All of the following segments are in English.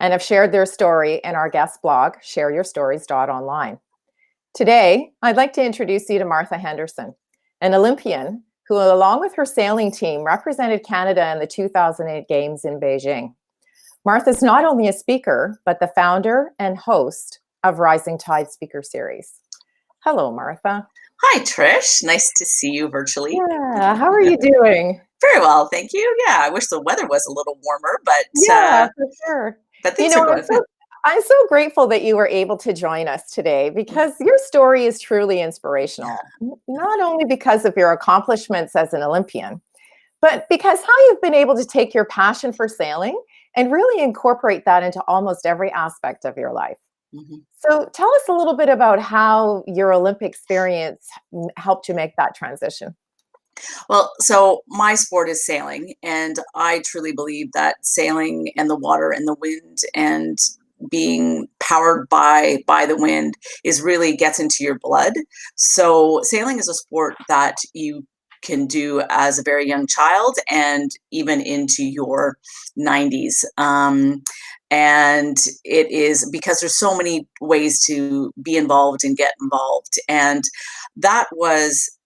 and have shared their story in our guest blog, shareyourstories.online. Today, I'd like to introduce you to Martha Henderson, an Olympian who, along with her sailing team, represented Canada in the 2008 Games in Beijing. Martha's not only a speaker, but the founder and host of Rising Tide Speaker Series. Hello, Martha. Hi, Trish. Nice to see you virtually. Yeah, how are you doing? Very well, thank you. Yeah, I wish the weather was a little warmer, Yeah, for sure. but things are going fine. I'm so grateful that you were able to join us today because your story is truly inspirational, not only because of your accomplishments as an Olympian, but because how you've been able to take your passion for sailing and really incorporate that into almost every aspect of your life. So tell us a little bit about how your Olympic experience helped you make that transition. Well, so my sport is sailing, and I truly believe that sailing and the water and the wind and being powered by the wind is really gets into your blood. So sailing is a sport that you can do as a very young child and even into your 90s. And it is because there's so many ways to be involved and get involved. And that was,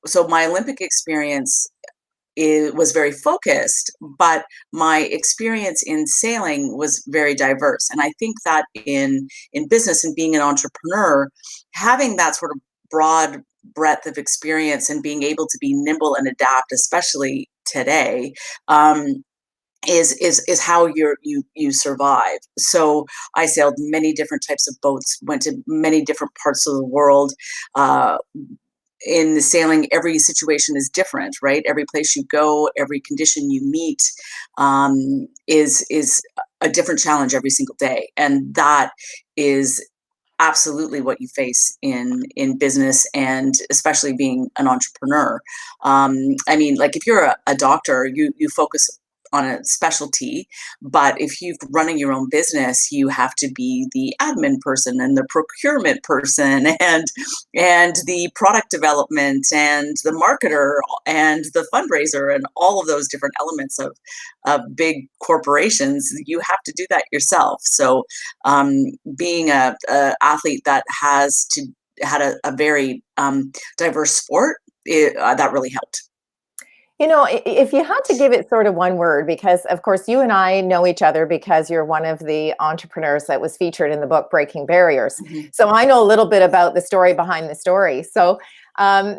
so my Olympic experience was very focused, but my experience in sailing was very diverse. And I think that in business and being an entrepreneur, having that sort of broad breadth of experience and being able to be nimble and adapt, especially today, is how you survive. So I sailed many different types of boats, went to many different parts of the world. In the sailing, every situation is different, right? Every place you go, every condition you meet is a different challenge every single day, and that is absolutely what you face in business, and especially being an entrepreneur. I mean, like if you're a doctor, you focus on a specialty, but if you're running your own business, you have to be the admin person and the procurement person and the product development and the marketer and the fundraiser and all of those different elements of big corporations. You have to do that yourself. So being a athlete that had a very diverse sport, that really helped. You know, if you had to give it sort of one word, because of course you and I know each other because you're one of the entrepreneurs that was featured in the book Breaking Barriers. So I know a little bit about the story behind the story. So,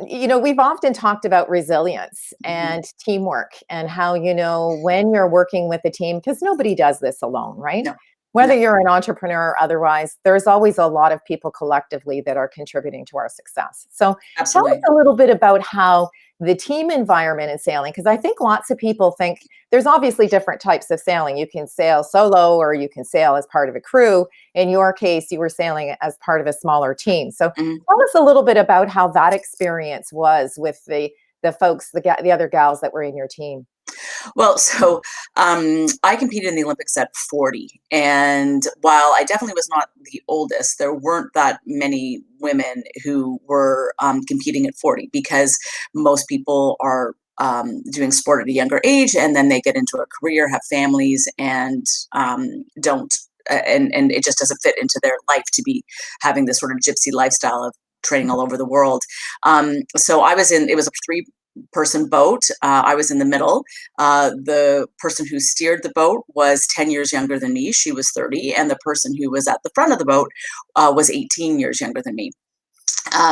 you know, we've often talked about resilience and teamwork and how, you know, when you're working with a team, because nobody does this alone, right? No. Whether you're an entrepreneur or otherwise, there's always a lot of people collectively that are contributing to our success. So tell us a little bit about how the team environment in sailing, because I think lots of people think there's obviously different types of sailing. You can sail solo or you can sail as part of a crew. In your case, you were sailing as part of a smaller team. So tell us a little bit about how that experience was with the folks, the other gals that were in your team. Well, so I competed in the Olympics at 40. And while I definitely was not the oldest, there weren't that many women who were competing at 40 because most people are doing sport at a younger age and then they get into a career, have families, and don't. And it just doesn't fit into their life to be having this sort of gypsy lifestyle of training all over the world. So I was it was a three-person boat. I was in the middle. The person who steered the boat was 10 years younger than me. She was 30. And the person who was at the front of the boat was 18 years younger than me.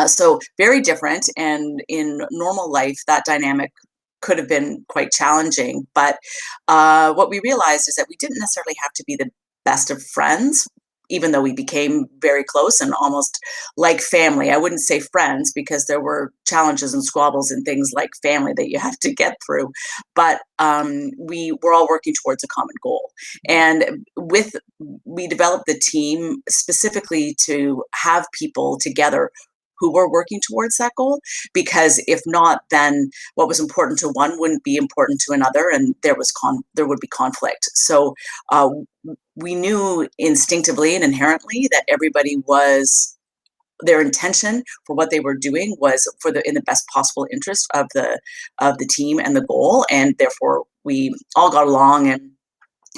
So very different. And in normal life, that dynamic could have been quite challenging. But what we realized is that we didn't necessarily have to be the best of friends, even though we became very close and almost like family. I wouldn't say friends because there were challenges and squabbles and things like family that you have to get through. But we were all working towards a common goal. And we developed the team specifically to have people together who were working towards that goal, because if not, then what was important to one wouldn't be important to another, and there would be conflict. So we knew instinctively and inherently that their intention for what they were doing was in the best possible interest of the team and the goal, and therefore we all got along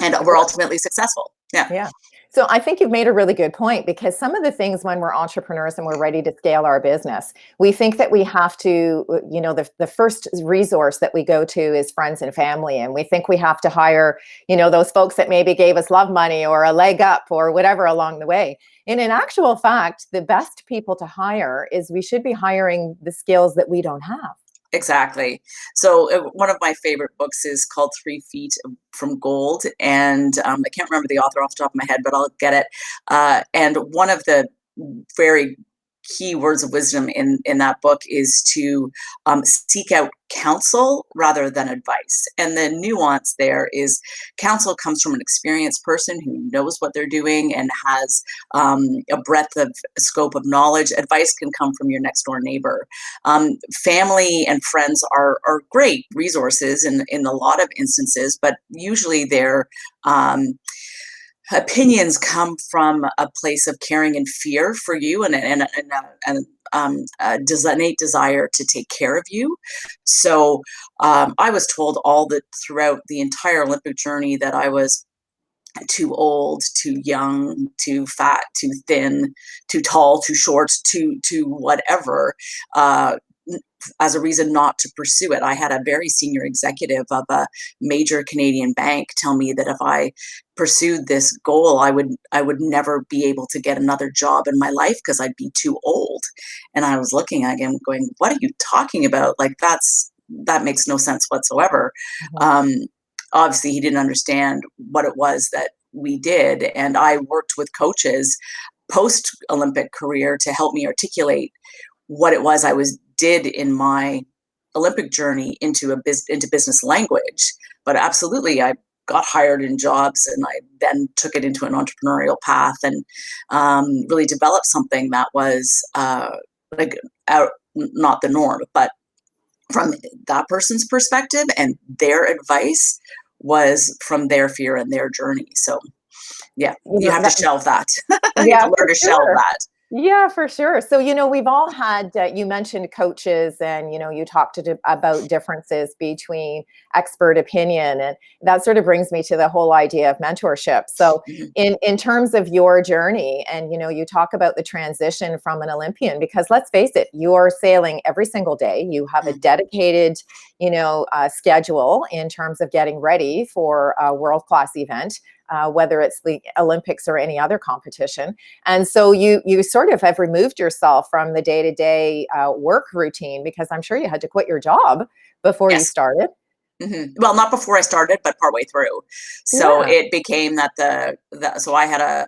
and were ultimately successful. Yeah. Yeah. So I think you've made a really good point, because some of the things when we're entrepreneurs and we're ready to scale our business, we think that we have to, the first resource that we go to is friends and family. And we think we have to hire, those folks that maybe gave us love money or a leg up or whatever along the way. And in actual fact, the best people to hire is we should be hiring the skills that we don't have. Exactly. So one of my favorite books is called 3 Feet from Gold, and I can't remember the author off the top of my head, but I'll get it. And one of the very key words of wisdom in that book is to seek out counsel rather than advice. And the nuance there is counsel comes from an experienced person who knows what they're doing and has a breadth of scope of knowledge. Advice can come from your next door neighbor. Family and friends are great resources in a lot of instances, but usually they're opinions come from a place of caring and fear for you, and a innate desire to take care of you. So I was told all that throughout the entire Olympic journey that I was too old, too young, too fat, too thin, too tall, too short, too whatever. As a reason not to pursue it. I had a very senior executive of a major Canadian bank tell me that if I pursued this goal, I would never be able to get another job in my life because I'd be too old. And I was looking at him going, "What are you talking about? Like that makes no sense whatsoever." Mhm. Um, Obviously, he didn't understand what it was that we did, and I worked with coaches post Olympic career to help me articulate what it was I was did in my Olympic journey into business language. But absolutely, I got hired in jobs, and I then took it into an entrepreneurial path, and really developed something that was like not the norm, but from that person's perspective, and their advice was from their fear and their journey. So yeah, You you know, have to that, shelve that. You have yeah, to for learn to shelve sure. that. Yeah, for sure. So, we've all had, you mentioned coaches, and, you talked about differences between expert opinion. And that sort of brings me to the whole idea of mentorship. So, Mhm. in terms of your journey, and, you talk about the transition from an Olympian, because let's face it, you're sailing every single day. You have a Mhm. dedicated, schedule in terms of getting ready for a world-class event, whether it's the Olympics or any other competition. And so you sort of have removed yourself from the day-to-day work routine, because I'm sure you had to quit your job before you Yes. started. Well, not before I started, but partway through. So Yeah. it became that so I had a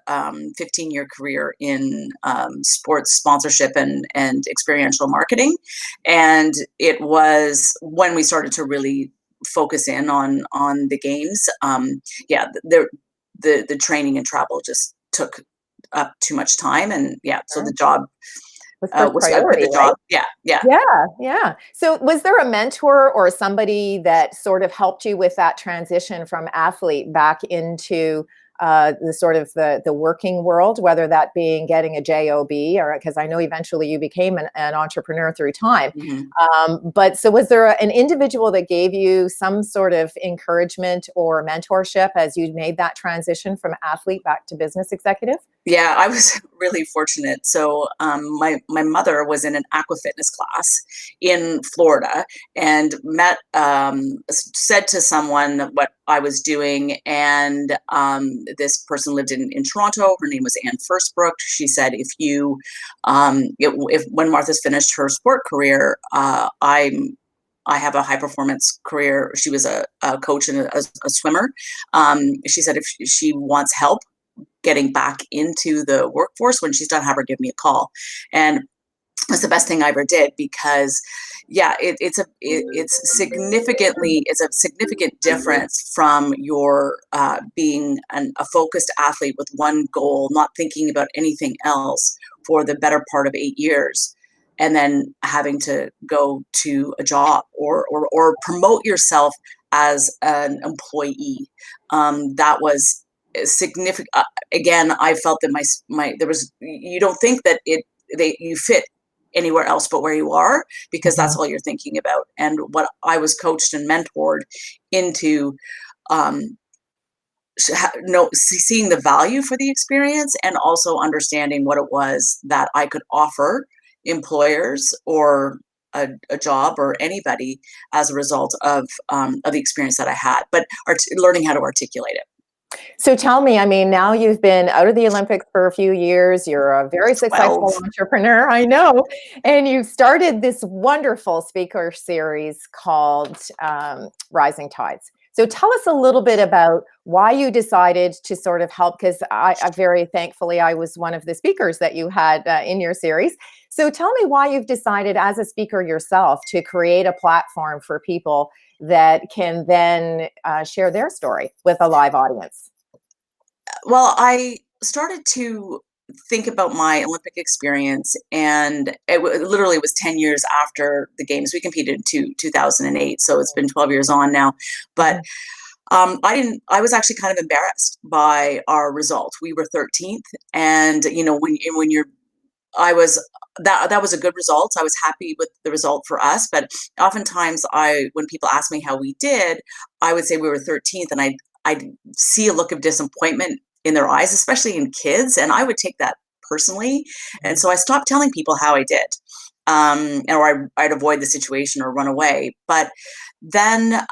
15-year career in sports sponsorship and experiential marketing, and it was when we started to really focus in on the games. Yeah, the training and travel just took up too much time, and yeah, so the Sure. job Was first was I quit priority, the right? job. Yeah, yeah. Yeah, yeah. So was there a mentor or somebody that sort of helped you with that transition from athlete back into the sort of the working world, whether that being getting a job, or because I know eventually you became an entrepreneur through time. Mhm. But so was there an individual that gave you some sort of encouragement or mentorship as you made that transition from athlete back to business executive? Yeah, I was really fortunate. So, my mother was in an aqua fitness class in Florida, and said to someone what I was doing, and this person lived in Toronto. Her name was Anne Firstbrook. She said, if when Martha's finished her sport career, I have a high performance career. She was a coach and a swimmer. She said if she wants help getting back into the workforce when she's done, have her give me a call. And it's the best thing I ever did, because yeah, it's a significant difference from your being a focused athlete with one goal, not thinking about anything else for the better part of 8 years, and then having to go to a job or promote yourself as an employee. That was significant. Again, I felt that my there was, you don't think that you fit anywhere else but where you are, because that's Mhm. all you're thinking about. And what I was coached and mentored into, um, seeing the value for the experience, and also understanding what it was that I could offer employers or a job or anybody as a result of the experience that I had, but learning how to articulate it. So tell me, I mean, now you've been out of the Olympics for a few years. You're a very 12. successful entrepreneur, I know. And you've started this wonderful speaker series called Rising Tides. So tell us a little bit about why you decided to sort of help, because I very thankfully, I was one of the speakers that you had in your series. So tell me why you've decided as a speaker yourself to create a platform for people that can then share their story with a live audience. Well, I started to think about my Olympic experience, and it literally was 10 years after the games. We competed in 2008, so it's been 12 years on now. But Mhm. I was actually kind of embarrassed by our result. We were 13th, and when you're, I was that was a good result. I was happy with the result for us, but oftentimes when people ask me how we did, I would say we were 13th, and I'd see a look of disappointment in their eyes, especially in kids, and I would take that personally. And so I stopped telling people how I did, or I'd avoid the situation or run away. But then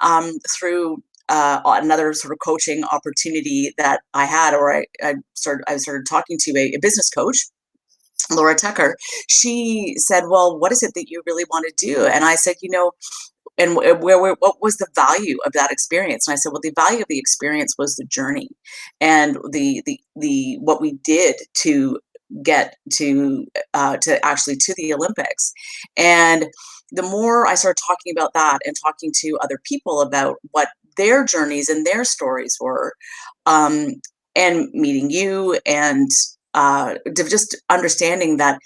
through another sort of coaching opportunity that I had, or I started talking to a business coach, Laura Tucker. She said, "Well, what is it that you really want to do?" And I said, and what was the value of that experience? And I said, well, the value of the experience was the journey, and the what we did to get to actually to the Olympics. And the more I started talking about that and talking to other people about what their journeys and their stories were, um, and meeting you, and just understanding that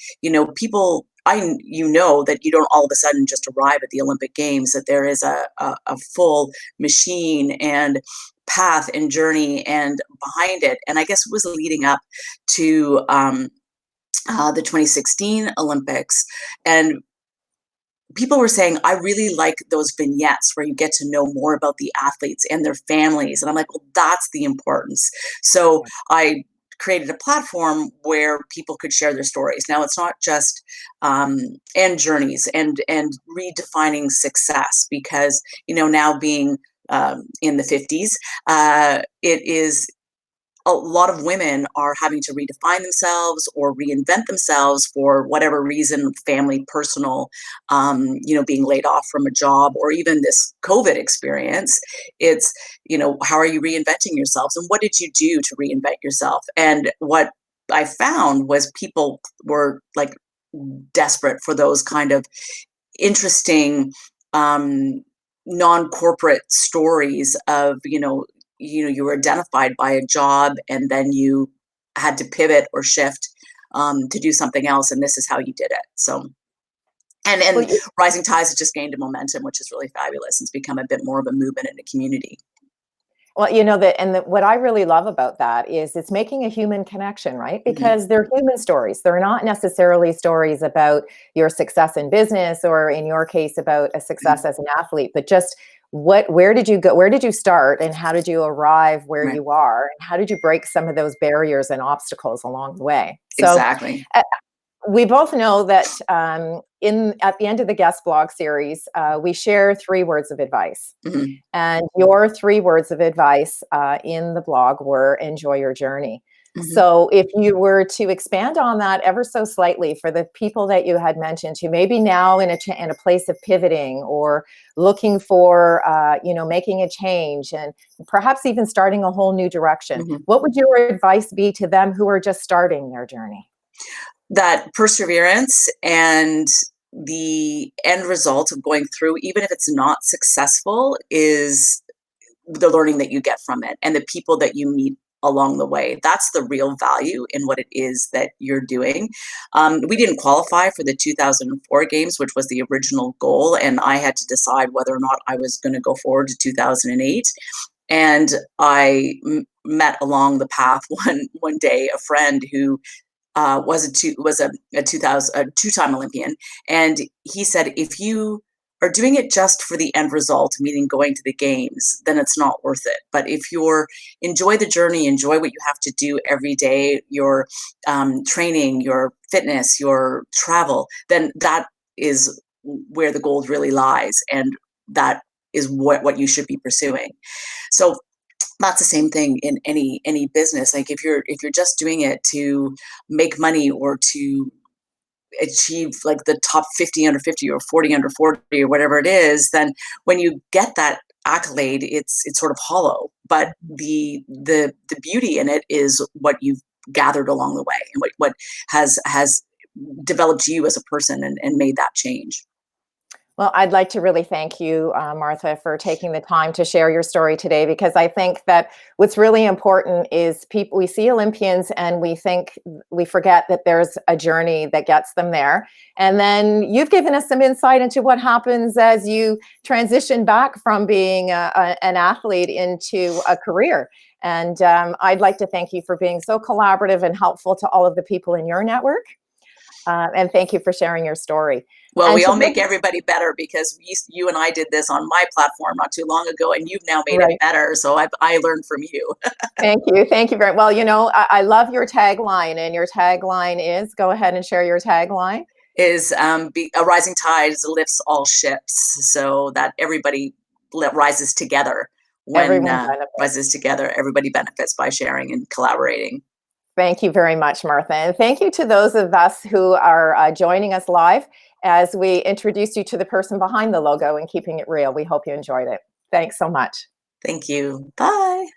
people, that you don't all of a sudden just arrive at the Olympic Games, that there is a full machine and path and journey and behind it. And I guess it was leading up to the 2016 Olympics, and people were saying, I really like those vignettes where you get to know more about the athletes and their families. And I'm like, well, that's the importance. So I created a platform where people could share their stories. Now it's not just and journeys and redefining success, because now being in the 50s, it is a lot of women are having to redefine themselves or reinvent themselves for whatever reason, family, personal, being laid off from a job, or even this COVID experience. It's, how are you reinventing yourselves, and what did you do to reinvent yourself? And what I found was people were like desperate for those kind of interesting, non-corporate stories of, you were identified by a job, and then you had to pivot or shift to do something else, and this is how you did it. So, Well, and Rising Tides has just gained a momentum, which is really fabulous. It's become a bit more of a movement and a community. Well, what I really love about that is it's making a human connection, right? Hmm. Because they're human stories. They're not necessarily stories about your success in business, or in your case, about a success as an athlete, but just where did you go? Where did you start, and how did you arrive where Right. you are? And how did you break some of those barriers and obstacles along the way? So Exactly. we both know that in at the end of the guest blog series, we share 3 words of advice. Hmm. And your 3 words of advice in the blog were enjoy your journey. Hmm. So, if you were to expand on that ever so slightly for the people that you had mentioned, who maybe now in a place of pivoting, or looking for, making a change, and perhaps even starting a whole new direction, Hmm. what would your advice be to them who are just starting their journey? That perseverance and the end result of going through, even if it's not successful, is the learning that you get from it, and the people that you meet along the way. That's the real value in what it is that you're doing. We didn't qualify for the 2004 games, which was the original goal, and I had to decide whether or not I was going to go forward to 2008. And I met along the path one day a friend who was a 2000 a 2-time Olympian, and he said, if you are doing it just for the end result, meaning going to the games, then it's not worth it. But if you're enjoy the journey, enjoy what you have to do every day, your training, your fitness, your travel, then that is where the gold really lies, and that is what you should be pursuing. So that's the same thing in any business. Like if you're just doing it to make money or to achieve like the top 50 under 50 or 40 under 40 or whatever it is, then when you get that accolade, it's sort of hollow. But the beauty in it is what you've gathered along the way, and what has developed you as a person, and made that change. Well, I'd like to really thank you, Martha, for taking the time to share your story today, because I think that what's really important is people, we see Olympians and we forget that there's a journey that gets them there. And then you've given us some insight into what happens as you transition back from being an athlete into a career. And I'd like to thank you for being so collaborative and helpful to all of the people in your network. And thank you for sharing your story. Well, And we to all make everybody better, because you and I did this on my platform not too long ago, and you've now made it right. better. So I learned from you. Thank you. Thank you very well. You know, I love your tagline, and your tagline is, go ahead and share your tagline. Is a rising tide lifts all ships, so that everybody rises together. When Everyone benefits. rises together, everybody benefits by sharing and collaborating. Thank you very much, Martha. And thank you to those of us who are joining us live as we introduce you to the person behind the logo and keeping it real. We hope you enjoyed it. Thanks so much. Thank you. Bye.